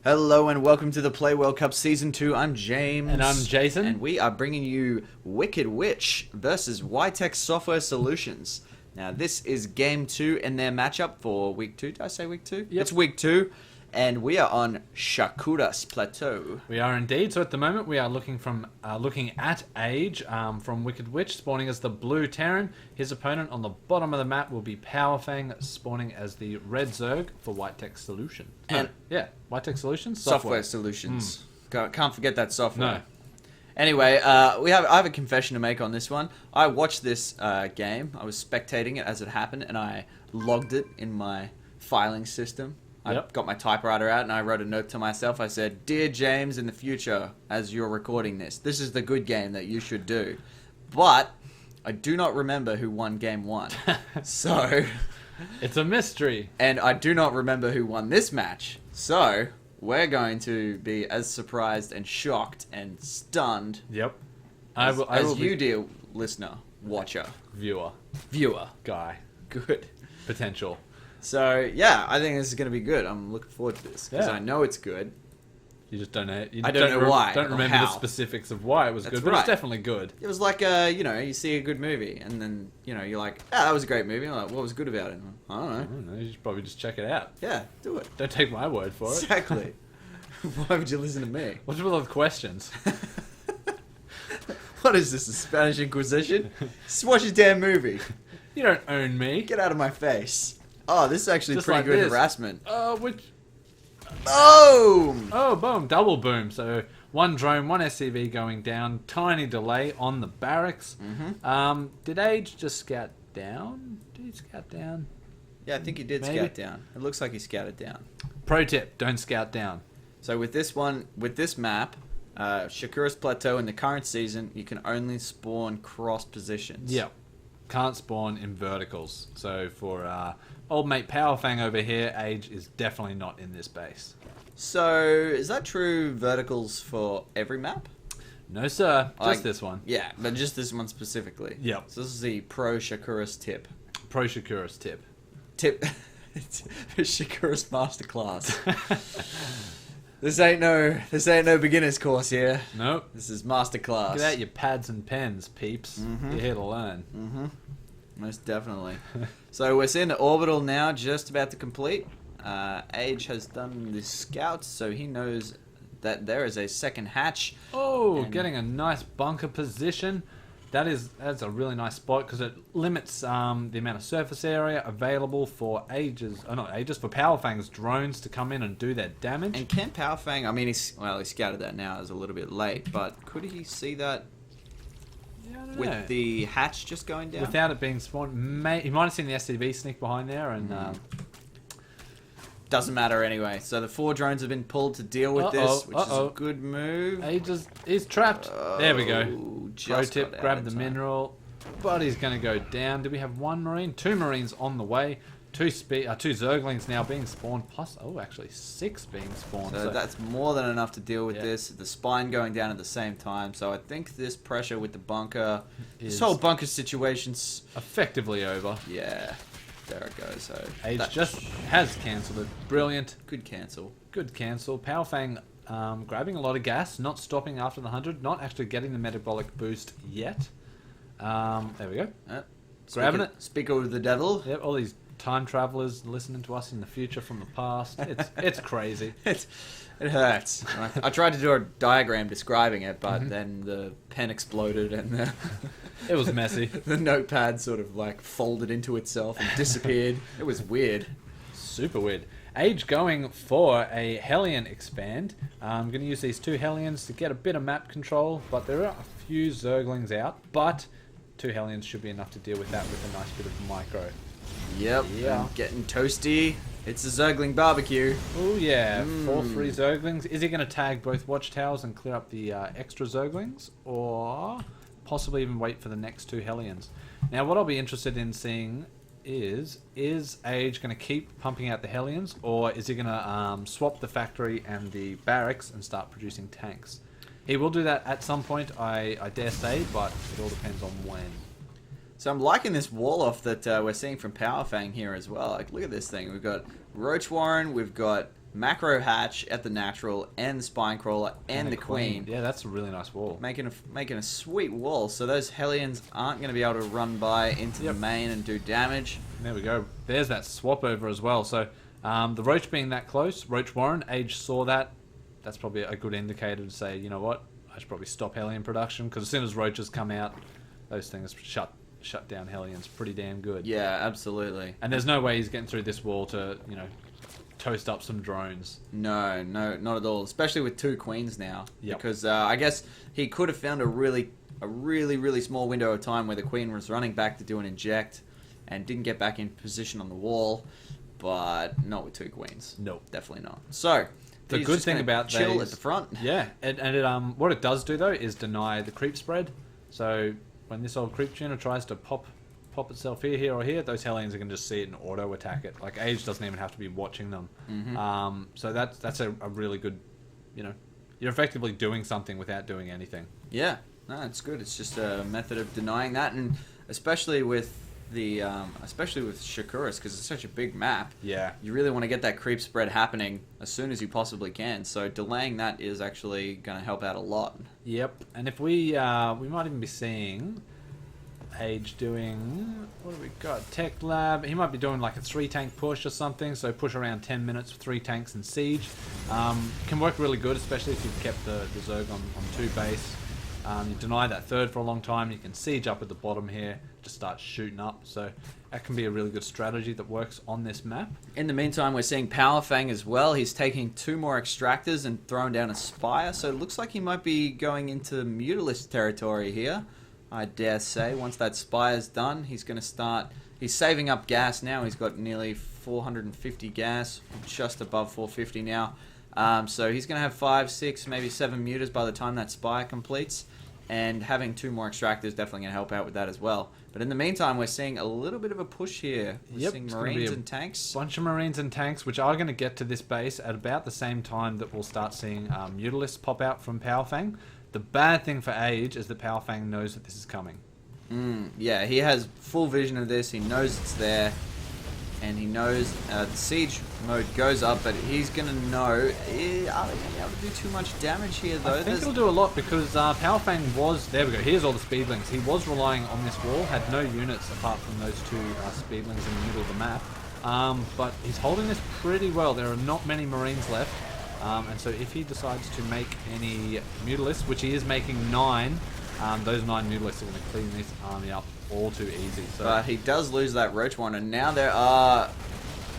Hello and welcome to the Play World Cup Season 2. I'm James. And I'm Jason. And we are bringing you Wicked Witch versus Whitech Software Solutions. Now this is Game 2 in their matchup for Week 2. Did I say Week 2? Yep. It's Week 2. And we are on Shakuras Plateau. We are indeed. So at the moment we are looking at Age from Wicked Witch, spawning as the blue Terran. His opponent on the bottom of the map will be Powerfang, spawning as the red Zerg for Whitech Solutions. And Whitech Solutions? Software Solutions. Can't forget that software. No. Anyway, I have a confession to make on this one. I watched this game. I was spectating it as it happened, and I logged it in my filing system. I got my typewriter out and I wrote a note to myself. I said, "Dear James, in the future, as you're recording this is the good game that you should do." But I do not remember who won Game 1. So... It's a mystery. And I do not remember who won this match. So we're going to be as surprised and shocked and stunned Yep. as you, dear listener, watcher, Viewer. Guy. Good. Potential. So, yeah, I think this is going to be good. I'm looking forward to this because I know it's good. You just don't know. I don't know why. Don't or remember how. the specifics of why it was That's good, but right. it's definitely good. It was like, you see a good movie and then, you're like, that was a great movie. I'm like, what was good about it? I don't know. I don't know. You should probably just check it out. Yeah, do it. Don't take my word for it. Exactly. Why would you listen to me? What's with all the questions? What is this, the Spanish Inquisition? Just watch a damn movie. You don't own me. Get out of my face. Oh, this is actually Just pretty like good this. harassment. Boom! Oh! Oh, boom. Double boom. So, one drone, one SCV going down. Tiny delay on the barracks. Mm-hmm. Did Age just scout down? Did he scout down? Yeah, I think he did Maybe. scout down. It looks like he scouted down. Pro tip, don't scout down. So with this map, Shakuras Plateau in the current season, you can only spawn cross positions. Yep. Can't spawn in verticals. So, for old mate Powerfang over here, Age is definitely not in this base. So, is that true verticals for every map? No, sir. Just this one. Yeah, but just this one specifically. Yep. So this is the Pro Shakuras tip. Pro Shakuras tip. Tip. Shakuras Masterclass. This ain't no beginner's course here. Nope. This is masterclass. Get out your pads and pens, peeps. Mm-hmm. You're here to learn. Mm-hmm. Most definitely. So we're seeing the orbital now, just about to complete. Age has done the scouts, so he knows that there is a second hatch. Oh, getting a nice bunker position. That's a really nice spot because it limits the amount of surface area available for for Powerfang's drones to come in and do their damage. And can Powerfang, I mean, he scouted that now, it's a little bit late, but could he see that Yeah, I don't know. with the hatch just going down? Without it being spawned, he might have seen the SCV sneak behind there and... Doesn't matter anyway. So the 4 drones have been pulled to deal with this, which is a good move. He's trapped. There we go. Just Pro got tip, out grab of the time. mineral. But he's going to go down. Do we have 1 Marine? 2 Marines on the way. 2 Zerglings now being spawned. Plus, actually 6 being spawned. So that's more than enough to deal with this. The spine going down at the same time. So I think this pressure with the bunker, this whole bunker situation's effectively over. Yeah, there it goes. So Age just has cancelled it. Brilliant. Good cancel. Good cancel. Powerfang grabbing a lot of gas, not stopping after the 100, not actually getting the metabolic boost yet. There we go. Grabbing it. Speak over the devil. Yep, all these time travelers listening to us in the future from the past. It's crazy. It hurts. I tried to do a diagram describing it, but then the pen exploded and It was messy. the notepad sort of like folded into itself and disappeared. It was weird. Super weird. Age going for a Hellion expand. I'm going to use these 2 Hellions to get a bit of map control, but there are a few Zerglings out, but 2 Hellions should be enough to deal with that with a nice bit of micro. Yep. Yeah. And getting toasty. It's a Zergling barbecue. Oh yeah, 4 free Zerglings. Is he going to tag both watchtowers and clear up the extra Zerglings, or possibly even wait for the next 2 Hellions? Now, what I'll be interested in seeing is Age going to keep pumping out the Hellions, or is he going to swap the factory and the barracks and start producing tanks? He will do that at some point, I dare say, but it all depends on when. So I'm liking this wall off that we're seeing from Powerfang here as well. Like, look at this thing. We've got Roach Warren, we've got macro hatch at the natural and the spine crawler and the queen. Yeah, that's a really nice wall. Making a sweet wall, so those Hellions aren't going to be able to run by into the main and do damage. There we go. There's that swap over as well. So the Roach being that close, Roach Warren, Age saw that. That's probably a good indicator to say, you know what, I should probably stop Hellion production, because as soon as Roaches come out, those things shut down Hellions pretty damn good. Yeah, absolutely. And there's no way he's getting through this wall to, toast up some drones. No, not at all. Especially with 2 queens now, Yep. because I guess he could have found a really small window of time where the queen was running back to do an inject, and didn't get back in position on the wall, but not with 2 queens. Nope, definitely not. So the good thing about chill these, at the front. Yeah, and what it does do though is deny the creep spread. So when this old creep tuner tries to pop itself here or here, those Hellions are going to just see it and auto attack it. Like Age doesn't even have to be watching them. Mm-hmm. So that's a really good, you're effectively doing something without doing anything. Yeah, no, it's good. It's just a method of denying that, and especially with Shakuras, because it's such a big map. Yeah, you really want to get that creep spread happening as soon as you possibly can. So delaying that is actually going to help out a lot. Yep, and if we might even be seeing Age doing, what do we got? Tech Lab. He might be doing like a 3-tank push or something. So push around 10 minutes with 3 tanks and siege. Can work really good, especially if you've kept the Zerg on 2 base. You deny that third for a long time. You can siege up at the bottom here, just start shooting up. So that can be a really good strategy that works on this map. In the meantime, we're seeing Powerfang as well. He's taking 2 more extractors and throwing down a Spire. So it looks like he might be going into Mutalisk territory here, I dare say. Once that Spire's done, he's going to start... He's saving up gas now. He's got nearly 450 gas, just above 450 now. So he's going to have 5, 6, maybe 7 mutas by the time that Spire completes. And having 2 more extractors is definitely going to help out with that as well. But in the meantime, we're seeing a little bit of a push here. We're seeing Marines and tanks. Bunch of Marines and tanks, which are going to get to this base at about the same time that we'll start seeing Mutalisks pop out from Powerfang. The bad thing for Age is that Powerfang knows that this is coming. Yeah, he has full vision of this. He knows it's there. And he knows the siege mode goes up, but he's going to know... Are they going to be able to do too much damage here, though? I think it'll do a lot, because Powerfang was... There we go, here's all the speedlings. He was relying on this wall, had no units apart from those 2 speedlings in the middle of the map. But he's holding this pretty well. There are not many Marines left. And so if he decides to make any Mutalisks, which he is making 9, those 9 Mutalisks are going to clean this army up all too easy. So. But he does lose that Roach one, and now there are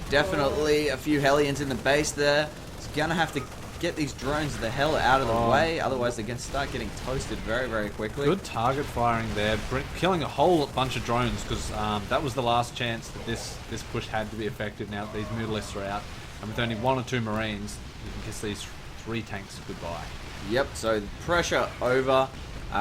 definitely a few Hellions in the base there. He's going to have to get these drones the hell out of the way, otherwise they're going to start getting toasted very, very quickly. Good target firing there, killing a whole bunch of drones, because that was the last chance that this push had to be effective now that these Mutalisks are out. And with only 1 or 2 Marines, you can kiss these 3 tanks goodbye. Yep, so pressure over.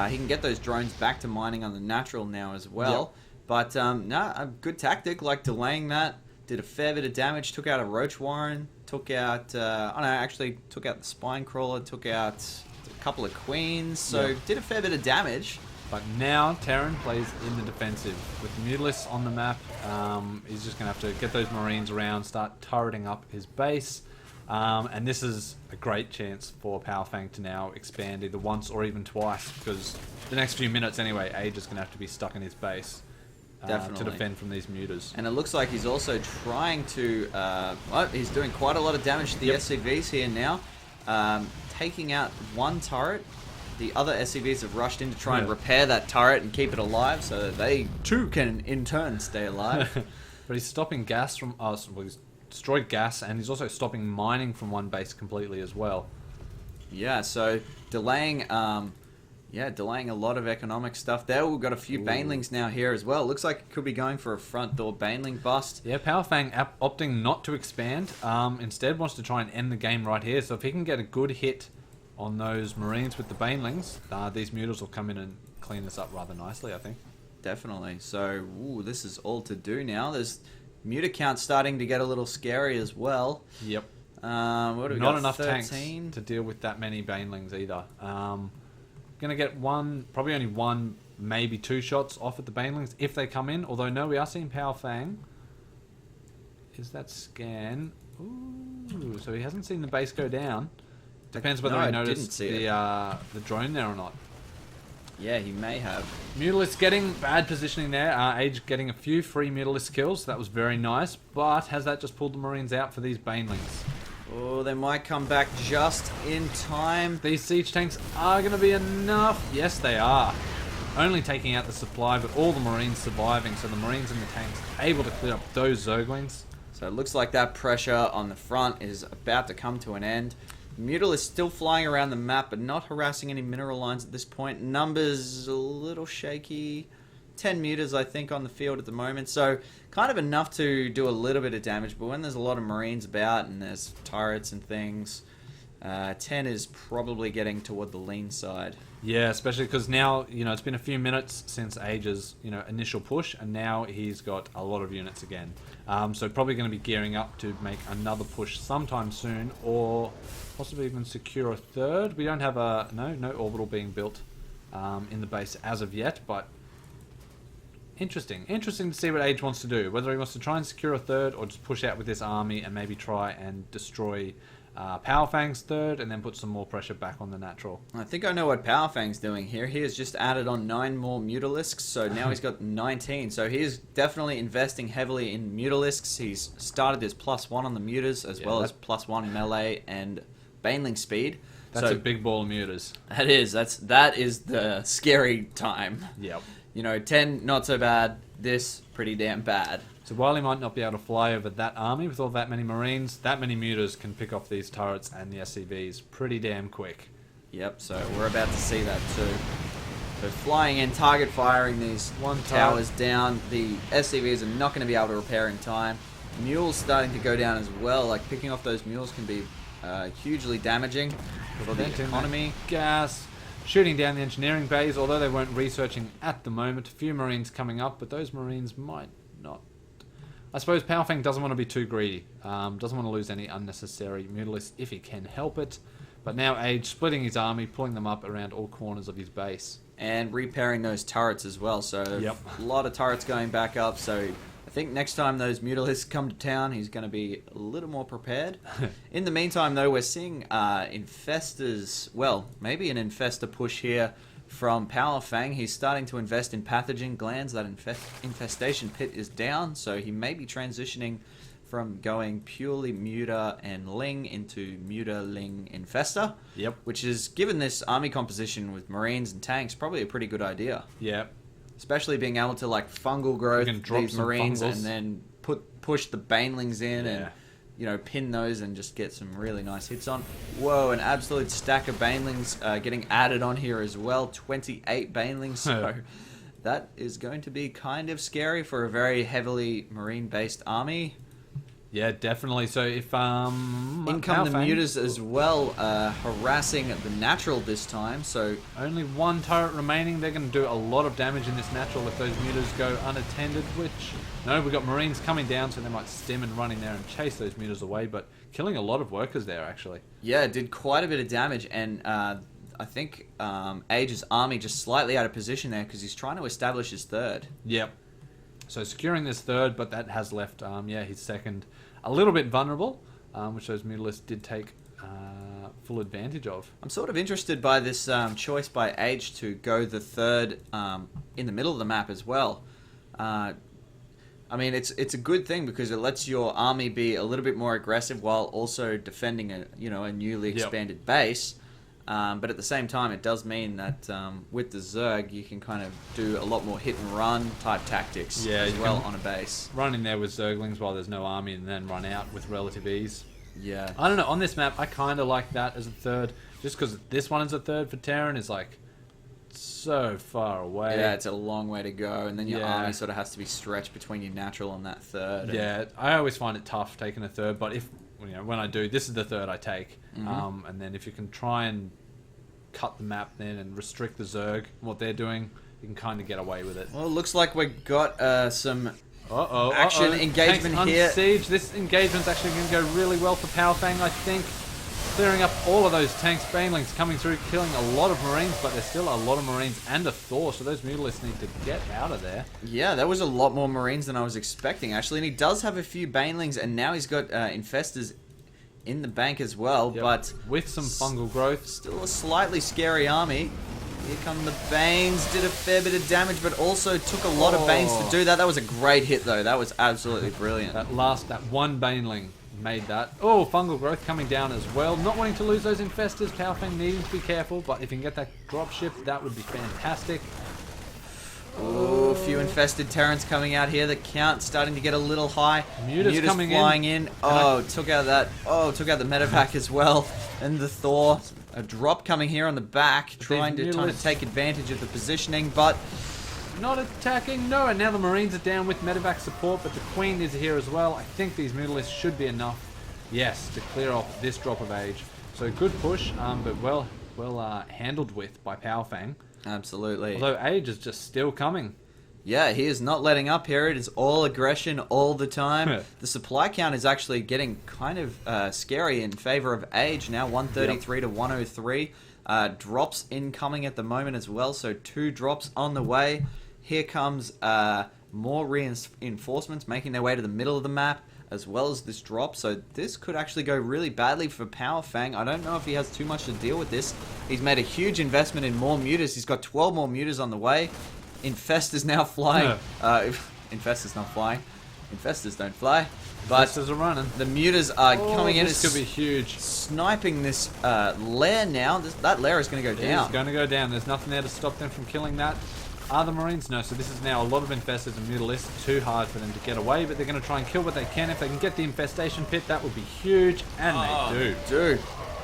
He can get those drones back to mining on the natural now as well. Yep. But a good tactic, like delaying that. Did a fair bit of damage, took out a Roach Warren, took out... actually took out the Spine Crawler, took out a couple of Queens. So did a fair bit of damage. But now Terran plays in the defensive. With Mutalisks on the map, he's just going to have to get those Marines around, start turreting up his base. And this is a great chance for Powerfang to now expand either once or even twice, because the next few minutes anyway, Age is going to have to be stuck in his base to defend from these mutas. And it looks like he's also trying to... he's doing quite a lot of damage to the SCVs here now. Taking out 1 turret. The other SCVs have rushed in to try and repair that turret and keep it alive so that they too can in turn stay alive. But he's stopping gas from us. Well, he's destroyed gas, and he's also stopping mining from 1 base completely as well. Yeah, so delaying delaying a lot of economic stuff there. We've got a few banelings now here as well. Looks like it could be going for a front door baneling bust. Yeah, Powerfang opting not to expand. Instead wants to try and end the game right here. So if he can get a good hit on those Marines with the banelings, these mutas will come in and clean this up rather nicely, I think. Definitely. So, this is all to do now. There's muta count starting to get a little scary as well. Yep. What do we Not got? enough 13? tanks to deal with that many banelings either. Gonna get probably only 1, maybe 2 shots off at the banelings if they come in. Although no, we are seeing Powerfang. Is that scan? Ooh, Ooh, so he hasn't seen the base go down. Depends whether No, he I didn't noticed see the drone there or not. Yeah, he may have. Mutalisk getting bad positioning there. Age getting a few free Mutalisk kills. That was very nice. But has that just pulled the Marines out for these Banelings? Oh, they might come back just in time. These siege tanks are going to be enough. Yes, they are. Only taking out the supply, but all the Marines surviving. So the Marines and the tanks able to clear up those Zerglings. So it looks like that pressure on the front is about to come to an end. Mutal is still flying around the map, but not harassing any mineral lines at this point. Numbers a little shaky. 10 meters, I think, on the field at the moment. So kind of enough to do a little bit of damage. But when there's a lot of Marines about and there's turrets and things, 10 is probably getting toward the lean side. Yeah, especially because now, it's been a few minutes since Age's, initial push, and now he's got a lot of units again. So probably going to be gearing up to make another push sometime soon, or possibly even secure a third. We don't have no orbital being built in the base as of yet, but interesting to see what Age wants to do. Whether he wants to try and secure a third, or just push out with this army and maybe try and destroy Powerfang's third, and then put some more pressure back on the natural. I think I know what Powerfang's doing here. He has just added on 9 more Mutalisks, so now he's got 19. So he is definitely investing heavily in Mutalisks. He's started his +1 on the Mutas, as well as +1 melee and Baneling speed. That's a big ball of mutas. That is the scary time. Yep. 10 not so bad. This pretty damn bad. So while he might not be able to fly over that army with all that many Marines, that many mutas can pick off these turrets and the SCVs pretty damn quick. Yep, so we're about to see that too. So flying in, target firing these towers down. The SCVs are not going to be able to repair in time. Mules starting to go down as well. Like picking off those mules can be hugely damaging for the economy. Gas. Shooting down the engineering bays, although they weren't researching at the moment. A few Marines coming up, but those Marines might not. I suppose Powerfang doesn't want to be too greedy. Doesn't want to lose any unnecessary Mutalists if he can help it. But now Age splitting his army, pulling them up around all corners of his base. And repairing those turrets as well. So a lot of turrets going back up. So I think next time those Mutalists come to town, he's going to be a little more prepared. In the meantime, though, we're seeing infestors. Well, maybe an infestor push here from Powerfang. He's starting to invest in pathogen glands. That infestation pit is down, so he may be transitioning from going purely Muta and Ling into Muta, Ling, Infestor. Yep. Which is, given this army composition with Marines and tanks, probably a pretty good idea. Yep. Especially being able to fungal growth these Marines and then push the Banelings in and pin those and just get some really nice hits on. Whoa, an absolute stack of Banelings getting added on here as well. 28 Banelings, so that is going to be kind of scary for a very heavily Marine-based army. Yeah, definitely. So if in come the mutas as well, harassing the natural this time. So only one turret remaining. They're going to do a lot of damage in this natural if those mutas go unattended. We've got Marines coming down, so they might stem and run in there and chase those mutas away. But killing a lot of workers there actually. Yeah, it did quite a bit of damage, and I think Age's army just slightly out of position there because he's trying to establish his third. Yep. So securing this third, but that has left his second a little bit vulnerable, which those Mutalists did take full advantage of. I'm sort of interested by this choice by Age to go the third in the middle of the map as well. I mean, it's a good thing because it lets your army be a little bit more aggressive while also defending a newly expanded base. But at the same time, it does mean that with the Zerg, you can kind of do a lot more hit-and-run type tactics as well on a base. Run in there with Zerglings while there's no army and then run out with relative ease. Yeah. I don't know, on this map, I kind of like that as a third, just because this one is a third for Terran is so far away. Yeah, it's a long way to go, and then your army sort of has to be stretched between your natural and that third. Yeah, I always find it tough taking a third, but if when I do, this is the third I take. And then if you can try and cut the map then and restrict the Zerg, what they're doing, you can kind of get away with it. Well, it looks like we've got some action engagement tanks here. On siege. This engagement's actually going to go really well for Powerfang, I think. Clearing up all of those tanks, Banelings coming through, killing a lot of Marines, but there's still a lot of Marines and a Thor, so those Mutalists need to get out of there. Yeah, that was a lot more Marines than I was expecting, actually. And he does have a few Banelings, and now he's got Infestors in the bank as well, but with some fungal growth. Still a slightly scary army. Here come the Banes, did a fair bit of damage, but also took a lot of Banes to do that. That was a great hit, though. That was absolutely brilliant. That one Baneling made that. Oh, fungal growth coming down as well. Not wanting to lose those infestors. Powerfang needing to be careful, but if you can get that dropship, that would be fantastic. Oh, a few infested Terrans coming out here. The count starting to get a little high. Mutas coming flying in. Oh, took out the medevac as well. And the Thor. A drop coming here on the back, trying to take advantage of the positioning, but not attacking. No, and now the Marines are down with medevac support, but the Queen is here as well. I think these Mutalisks should be enough, yes, to clear off this drop of age. So good push, but well handled with by Powerfang. Absolutely. Although age is just still coming. Yeah, he is not letting up here. It is all aggression all the time. The supply count is actually getting kind of scary in favor of age now, 133 to 103. Drops incoming at the moment as well, so 2 drops on the way. Here comes more reinforcements making their way to the middle of the map, as well as this drop. So this could actually go really badly for Powerfang. I don't know if he has too much to deal with this. He's made a huge investment in more mutas. He's got 12 more mutas on the way. Infestors now flying. Infestors not flying. Infestors don't fly. But Infestors are running. The mutas are coming in. This could be huge. Sniping this lair now. That lair is going to go down. It's going to go down. There's nothing there to stop them from killing that. Are the Marines? No. So this is now a lot of infestors and mutalisks. Too hard for them to get away, but they're going to try and kill what they can. If they can get the infestation pit, that would be huge. And they do.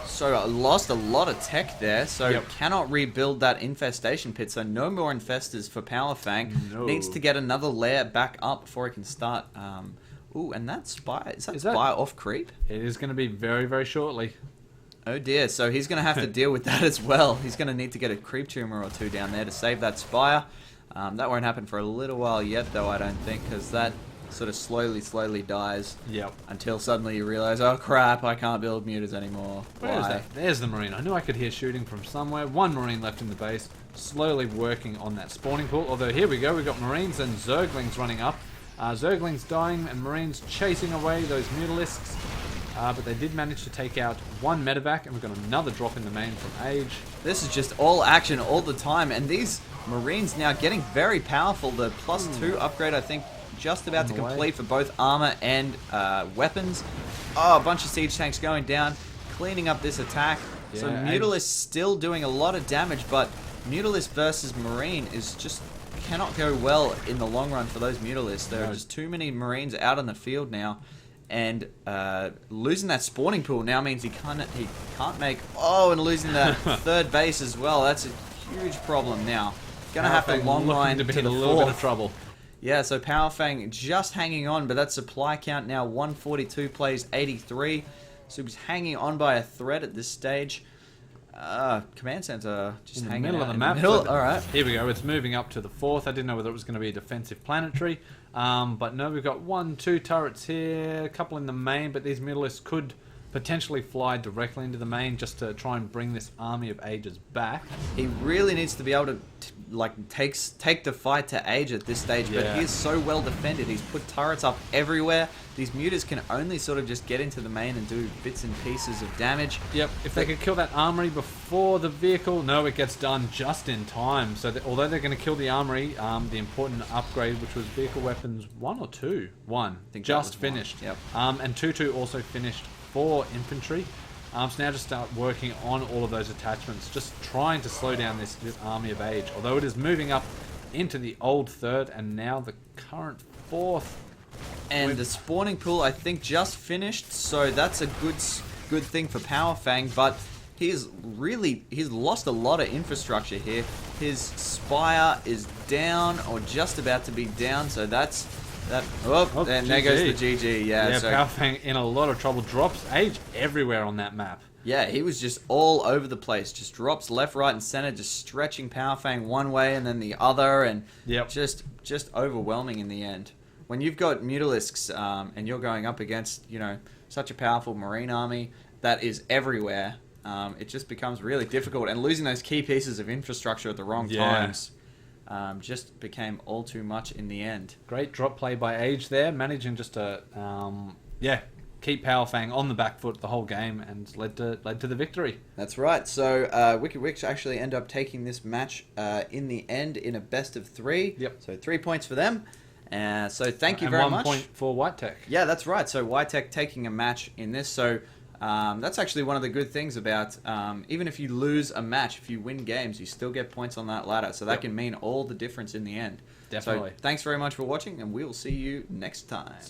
So lost a lot of tech there, so cannot rebuild that infestation pit, so no more infestors for Powerfang. No. Needs to get another layer back up before he can start. Ooh, and that spy, is that spy off creep? It is going to be very, very shortly. Oh dear, so he's going to have to deal with that as well. He's going to need to get a creep tumor or 2 down there to save that spire. That won't happen for a little while yet, though, I don't think, because that sort of slowly dies. Until suddenly you realize, oh crap, I can't build mutas anymore. Where is that? There's the Marine. I knew I could hear shooting from somewhere. 1 Marine left in the base, slowly working on that spawning pool. Although here we go, we've got Marines and Zerglings running up. Zerglings dying and Marines chasing away those Mutalisks. But they did manage to take out 1 medevac, and we've got another drop in the main from Age. This is just all action all the time, and these Marines now getting very powerful. The +2 upgrade, I think, just about to complete for both armor and weapons. Oh, a bunch of siege tanks going down, cleaning up this attack. So Mutalist still doing a lot of damage, but Mutalist versus Marine is just cannot go well in the long run for those Mutalists. There are just too many Marines out on the field now, and losing that spawning pool now means he can't make. Oh, and losing that 3rd base as well. That's a huge problem now. Gonna have to long line to the a little bit of trouble. Yeah, so Powerfang just hanging on, but that supply count now 142 plays 83. So he's hanging on by a thread at this stage. Command center just in the hanging middle out of the map. All right. Here we go. It's moving up to the 4th. I didn't know whether it was going to be a defensive planetary. But no, we've got 1, 2 turrets here, a couple in the main, but these Mutalisks could potentially fly directly into the main just to try and bring this army of Ages back. He really needs to be able to take the fight to Age at this stage, but he is so well defended. He's put turrets up everywhere. These mutas can only sort of just get into the main and do bits and pieces of damage. Yep, if they could kill that armory before the vehicle, no, it gets done just in time. So although they're going to kill the armory, the important upgrade, which was vehicle weapons 1 or 2? 1. I think just finished. 1. Yep. And 2-2 also finished for infantry. So now just start working on all of those attachments, just trying to slow down this army of Age. Although it is moving up into the old 3rd and now the current 4th. And the spawning pool, I think, just finished, so that's a good thing for Powerfang, but he's lost a lot of infrastructure here. His spire is down, or just about to be down, so that's that. Oh, and there goes the GG. Yeah, so Powerfang in a lot of trouble. Drops Age everywhere on that map. Yeah, he was just all over the place. Just drops left, right, and center, just stretching Powerfang one way and then the other, and just overwhelming in the end. When you've got Mutalisks and you're going up against, such a powerful Marine army that is everywhere, it just becomes really difficult. And losing those key pieces of infrastructure at the wrong times just became all too much in the end. Great drop play by Age there, managing just to, keep Powerfang on the back foot the whole game and led to the victory. That's right. So Wicked Wicks actually end up taking this match in the end in a best of 3. Yep. So 3 points for them. So thank you And very 1 much. point for Whitech. Yeah, that's right. So Whitech taking a match in this. So that's actually one of the good things about even if you lose a match, if you win games, you still get points on that ladder. So that can mean all the difference in the end. Definitely. So thanks very much for watching, and we will see you next time. See you.